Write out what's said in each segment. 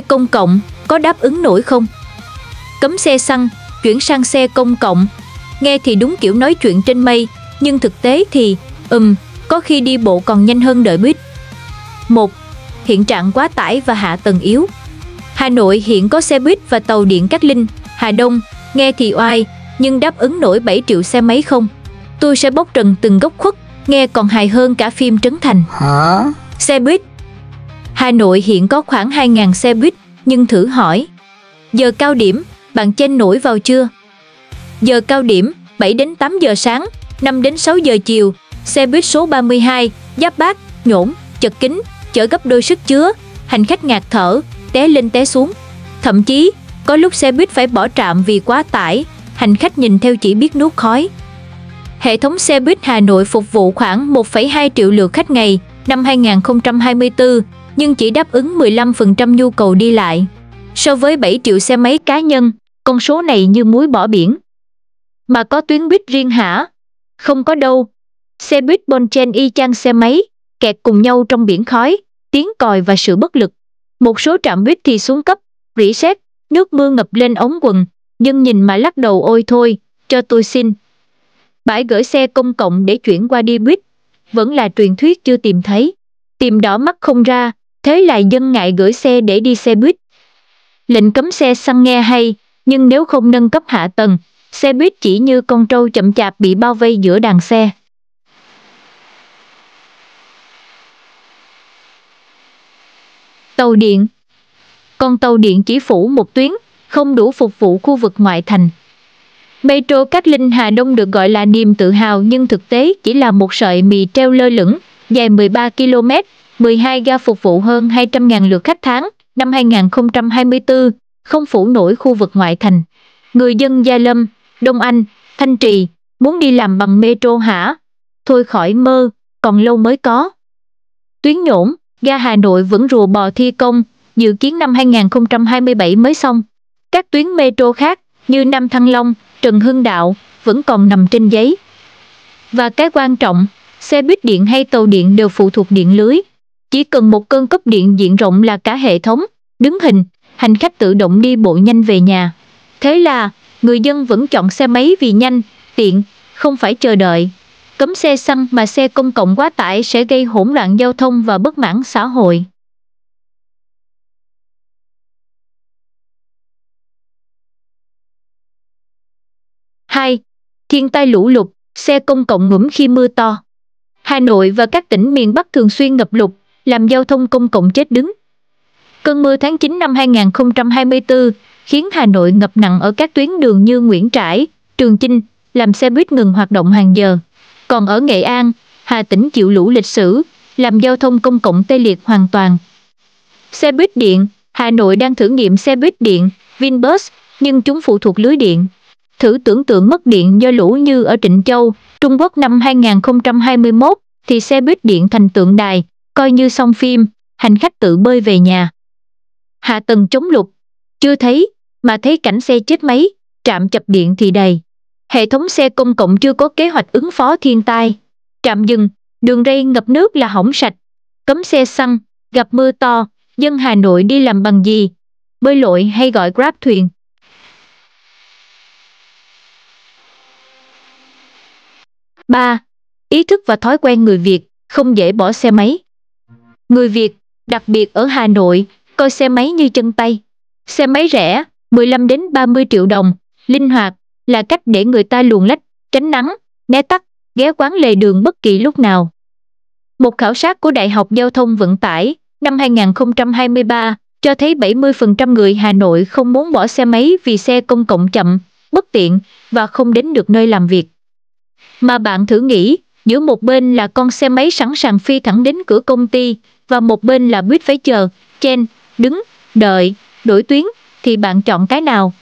công cộng có đáp ứng nổi không? Cấm xe xăng, chuyển sang xe công cộng. Nghe thì đúng kiểu nói chuyện trên mây, nhưng thực tế thì, có khi đi bộ còn nhanh hơn đợi buýt. 1. Hiện trạng quá tải và hạ tầng yếu. Hà Nội hiện có xe buýt và tàu điện Cát Linh, Hà Đông, nghe thì oai, nhưng đáp ứng nổi 7 triệu xe máy không? Tôi sẽ bóc trần từng góc khuất, nghe còn hài hơn cả phim Trấn Thành. Xe buýt. Hà Nội hiện có khoảng 2.000 xe buýt, nhưng thử hỏi, giờ cao điểm, bạn chen nổi vào chưa? Giờ cao điểm, 7 đến 8 giờ sáng, 5 đến 6 giờ chiều, xe buýt số 32, Giáp Bát, nhổn, chật kín, chở gấp đôi sức chứa, hành khách ngạt thở, té lên té xuống. Thậm chí, có lúc xe buýt phải bỏ trạm vì quá tải, hành khách nhìn theo chỉ biết nuốt khói. Hệ thống xe buýt Hà Nội phục vụ khoảng 1,2 triệu lượt khách ngày năm 2024, nhưng chỉ đáp ứng 15% nhu cầu đi lại. So với 7 triệu xe máy cá nhân, con số này như muối bỏ biển. Mà có tuyến buýt riêng hả? Không có đâu. Xe buýt bon chen y chang xe máy, kẹt cùng nhau trong biển khói, tiếng còi và sự bất lực. Một số trạm buýt thì xuống cấp, rỉ sét, nước mưa ngập lên ống quần, nhưng nhìn mà lắc đầu ôi thôi, cho tôi xin. Bãi gửi xe công cộng để chuyển qua đi buýt, vẫn là truyền thuyết chưa tìm thấy. Tìm đỏ mắt không ra, thế là dân ngại gửi xe để đi xe buýt. Lệnh cấm xe xăng nghe hay, nhưng nếu không nâng cấp hạ tầng, xe buýt chỉ như con trâu chậm chạp bị bao vây giữa đàn xe. Tàu điện. Con tàu điện chỉ phủ một tuyến, không đủ phục vụ khu vực ngoại thành. Metro Cát Linh Hà Đông được gọi là niềm tự hào nhưng thực tế chỉ là một sợi mì treo lơ lửng, dài 13 km, 12 ga phục vụ hơn 200.000 lượt khách tháng năm 2024, không phủ nổi khu vực ngoại thành. Người dân Gia Lâm, Đông Anh, Thanh Trì muốn đi làm bằng metro hả? Thôi khỏi mơ, còn lâu mới có. Tuyến nhổn, ga Hà Nội vẫn rùa bò thi công, dự kiến năm 2027 mới xong. Các tuyến metro khác như Nam Thăng Long, Trần Hưng Đạo vẫn còn nằm trên giấy. Và cái quan trọng, xe buýt điện hay tàu điện đều phụ thuộc điện lưới. Chỉ cần một cơn cấp điện diện rộng là cả hệ thống, đứng hình, hành khách tự động đi bộ nhanh về nhà. Thế là, người dân vẫn chọn xe máy vì nhanh, tiện, không phải chờ đợi. Cấm xe xăng mà xe công cộng quá tải sẽ gây hỗn loạn giao thông và bất mãn xã hội. 2. Thiên tai lũ lụt, xe công cộng ngủm khi mưa to. Hà Nội và các tỉnh miền Bắc thường xuyên ngập lụt, làm giao thông công cộng chết đứng. Cơn mưa tháng 9 năm 2024 khiến Hà Nội ngập nặng ở các tuyến đường như Nguyễn Trãi, Trường Chinh, làm xe buýt ngừng hoạt động hàng giờ. Còn ở Nghệ An, Hà Tĩnh chịu lũ lịch sử, làm giao thông công cộng tê liệt hoàn toàn. Xe buýt điện, Hà Nội đang thử nghiệm xe buýt điện, Vinbus, nhưng chúng phụ thuộc lưới điện. Thử tưởng tượng mất điện do lũ như ở Trịnh Châu, Trung Quốc năm 2021, thì xe buýt điện thành tượng đài, coi như xong phim, hành khách tự bơi về nhà. Hạ tầng chống lụt, chưa thấy, mà thấy cảnh xe chết máy, trạm chập điện thì đầy. Hệ thống xe công cộng chưa có kế hoạch ứng phó thiên tai. Trạm dừng, đường ray ngập nước là hỏng sạch. Cấm xe xăng, gặp mưa to, dân Hà Nội đi làm bằng gì? Bơi lội hay gọi Grab thuyền? 3. Ý thức và thói quen người Việt, không dễ bỏ xe máy. Người Việt, đặc biệt ở Hà Nội, coi xe máy như chân tay. Xe máy rẻ, 15 đến 30 triệu đồng, linh hoạt, là cách để người ta luồn lách, tránh nắng, né tắc, ghé quán lề đường bất kỳ lúc nào. Một khảo sát của Đại học Giao thông Vận tải năm 2023 cho thấy 70% người Hà Nội không muốn bỏ xe máy vì xe công cộng chậm, bất tiện và không đến được nơi làm việc. Mà bạn thử nghĩ, giữa một bên là con xe máy sẵn sàng phi thẳng đến cửa công ty và một bên là buýt phải chờ, chen, đứng, đợi, đổi tuyến, thì bạn chọn cái nào?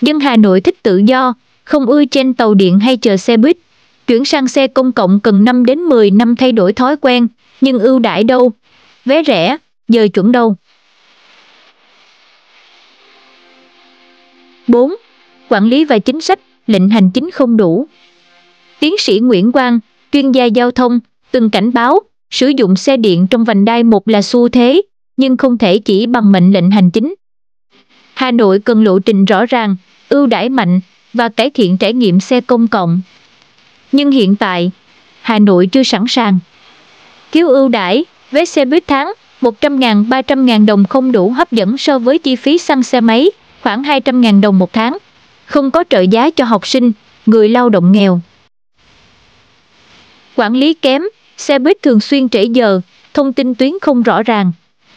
Dân Hà Nội thích tự do, không ưa chen tàu điện hay chờ xe buýt. Chuyển sang xe công cộng cần 5 đến 10 năm thay đổi thói quen, nhưng ưu đãi đâu? Vé rẻ, giờ chuẩn đâu? 4. Quản lý và chính sách, lệnh hành chính không đủ. Tiến sĩ Nguyễn Quang, chuyên gia giao thông, từng cảnh báo, sử dụng xe điện trong vành đai 1 là xu thế, nhưng không thể chỉ bằng mệnh lệnh hành chính. Hà Nội cần lộ trình rõ ràng, ưu đãi mạnh và cải thiện trải nghiệm xe công cộng. Nhưng hiện tại, Hà Nội chưa sẵn sàng. Thiếu ưu đãi, vé xe buýt tháng 100.000, 300.000 đồng không đủ hấp dẫn so với chi phí xăng xe máy, khoảng 200.000 đồng một tháng. Không có trợ giá cho học sinh, người lao động nghèo. Quản lý kém, xe buýt thường xuyên trễ giờ, thông tin tuyến không rõ ràng.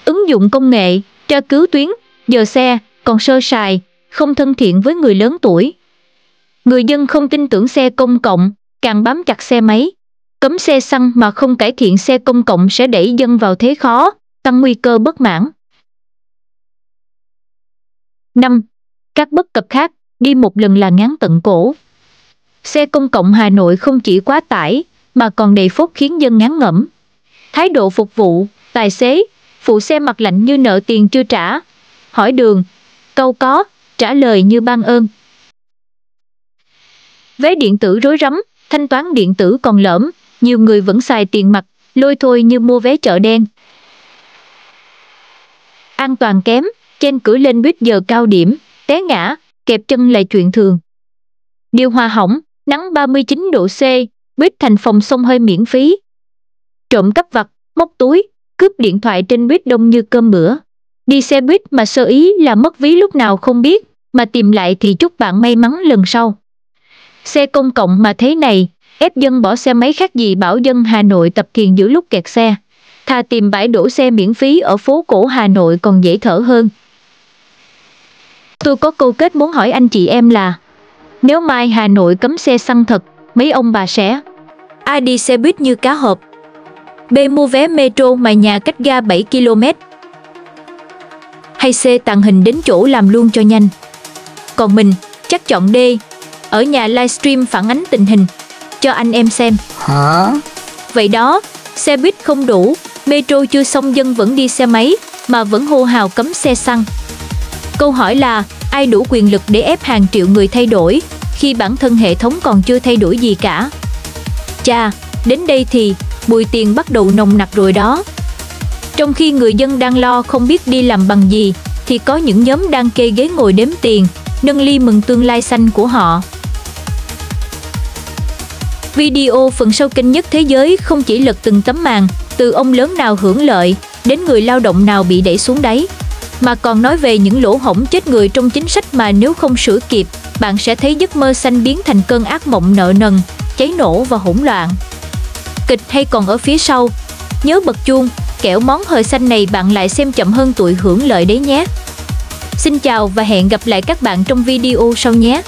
Ứng dụng công nghệ, tra cứu tuyến, giờ xe, còn sơ sài, không thân thiện với người lớn tuổi. Người dân không tin tưởng xe công cộng, càng bám chặt xe máy. Cấm xe xăng mà không cải thiện xe công cộng sẽ đẩy dân vào thế khó, tăng nguy cơ bất mãn. 5. Các bất cập khác, đi một lần là ngán tận cổ. Xe công cộng Hà Nội không chỉ quá tải, mà còn đầy phốt khiến dân ngán ngẩm. Thái độ phục vụ, tài xế, phụ xe mặt lạnh như nợ tiền chưa trả. Hỏi đường, câu có, trả lời như ban ơn. Vé điện tử rối rắm, thanh toán điện tử còn lởm, nhiều người vẫn xài tiền mặt, lôi thôi như mua vé chợ đen. An toàn kém, trên cửa lên buýt giờ cao điểm, té ngã, kẹp chân là chuyện thường. Điều hòa hỏng, nắng 39 độ C, buýt thành phòng xông hơi miễn phí. Trộm cắp vặt, móc túi, cướp điện thoại trên buýt đông như cơm bữa. Đi xe buýt mà sơ ý là mất ví lúc nào không biết, mà tìm lại thì chúc bạn may mắn lần sau. Xe công cộng mà thế này, ép dân bỏ xe máy khác gì bảo dân Hà Nội tập thiền giữa lúc kẹt xe. Thà tìm bãi đổ xe miễn phí ở phố cổ Hà Nội còn dễ thở hơn. Tôi có câu kết muốn hỏi anh chị em là, nếu mai Hà Nội cấm xe xăng thật, mấy ông bà sẽ A. Đi xe buýt như cá hộp, B. Mua vé metro mà nhà cách ga 7 km, hay C. tàng hình đến chỗ làm luôn cho nhanh. Còn mình, chắc chọn D. Ở nhà livestream phản ánh tình hình cho anh em xem. Hả? Vậy đó, xe buýt không đủ, metro chưa xong dân vẫn đi xe máy, mà vẫn hô hào cấm xe xăng. Câu hỏi là, ai đủ quyền lực để ép hàng triệu người thay đổi, khi bản thân hệ thống còn chưa thay đổi gì cả? Chà, đến đây thì, mùi tiền bắt đầu nồng nặc rồi đó. Trong khi người dân đang lo không biết đi làm bằng gì, thì có những nhóm đang kê ghế ngồi đếm tiền, nâng ly mừng tương lai xanh của họ. Video phần sau kênh Nhất Thế Giới không chỉ lật từng tấm màn, từ ông lớn nào hưởng lợi, đến người lao động nào bị đẩy xuống đáy, mà còn nói về những lỗ hổng chết người trong chính sách mà nếu không sửa kịp, bạn sẽ thấy giấc mơ xanh biến thành cơn ác mộng nợ nần, cháy nổ và hỗn loạn. Kịch hay còn ở phía sau, nhớ bật chuông, kẻo món hời xanh này bạn lại xem chậm hơn tuổi hưởng lợi đấy nhé. Xin chào và hẹn gặp lại các bạn trong video sau nhé.